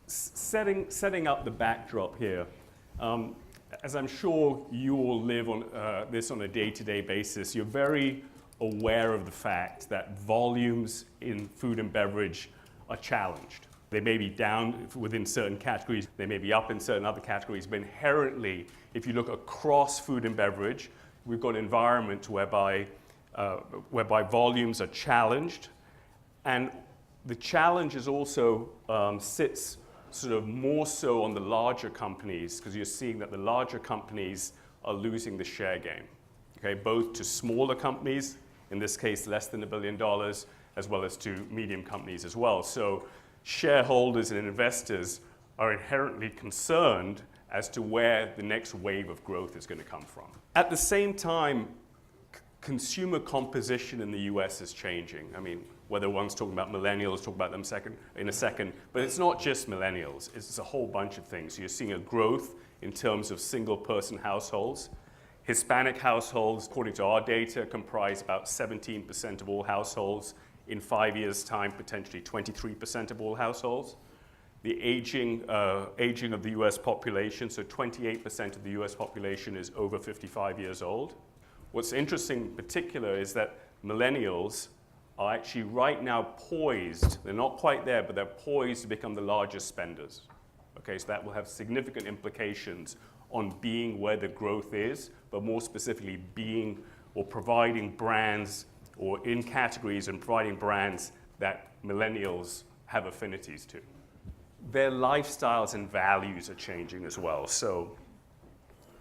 setting up the backdrop here, as I'm sure you all live on this on a day-to-day basis, you're very aware of the fact that volumes in food and beverage are challenged. They may be down within certain categories, they may be up in certain other categories, but inherently, if you look across food and beverage, we've got an environment whereby volumes are challenged, and the challenge is also sits sort of more so on the larger companies, because you're seeing that the larger companies are losing the share game, okay, both to smaller companies, in this case less than $1 billion, as well as to medium companies as well. So shareholders and investors are inherently concerned as to where the next wave of growth is going to come from. At the same time, consumer composition in the US is changing. I mean, whether one's talking about millennials, talk about them in a second, but it's not just millennials, it's a whole bunch of things. You're seeing a growth in terms of single-person households. Hispanic households, according to our data, comprise about 17% of all households. In 5 years' time, potentially 23% of all households. The aging of the US population, so 28% of the US population is over 55 years old. What's interesting in particular is that millennials are actually right now poised, they're not quite there, but they're poised to become the largest spenders. Okay, so that will have significant implications on being where the growth is, but more specifically being or providing brands or in categories and providing brands that millennials have affinities to. Their lifestyles and values are changing as well. So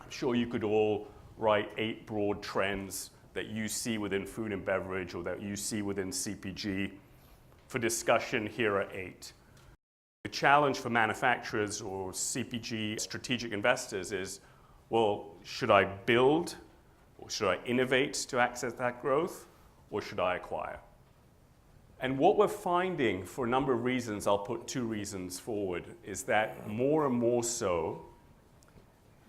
I'm sure you could all write 8 broad trends that you see within food and beverage or that you see within CPG. For discussion, here are 8. The challenge for manufacturers or CPG strategic investors is, well, should I build or should I innovate to access that growth, or should I acquire? And what we're finding, for a number of reasons, I'll put 2 reasons forward, is that more and more so,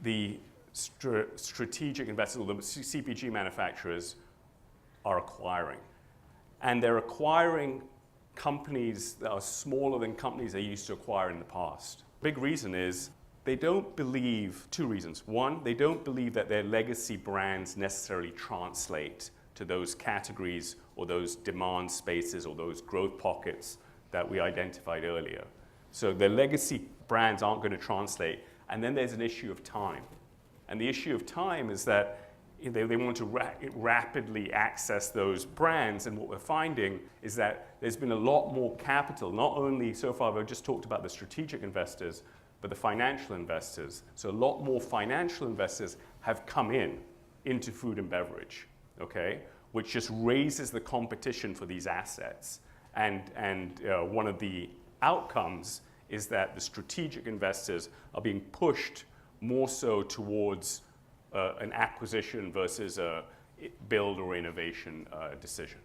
the strategic investors, or the CPG manufacturers, are acquiring. And they're acquiring companies that are smaller than companies they used to acquire in the past. Big reason is they don't believe, 2 reasons. One, they don't believe that their legacy brands necessarily translate to those categories or those demand spaces or those growth pockets that we identified earlier. So their legacy brands aren't going to translate. And then there's an issue of time. And the issue of time is that they want to rapidly access those brands, and what we're finding is that there's been a lot more capital, not only so far I've just talked about the strategic investors, but the financial investors. So a lot more financial investors have come into food and beverage, okay, which just raises the competition for these assets. And one of the outcomes is that the strategic investors are being pushed more so towards an acquisition versus a build or innovation decision.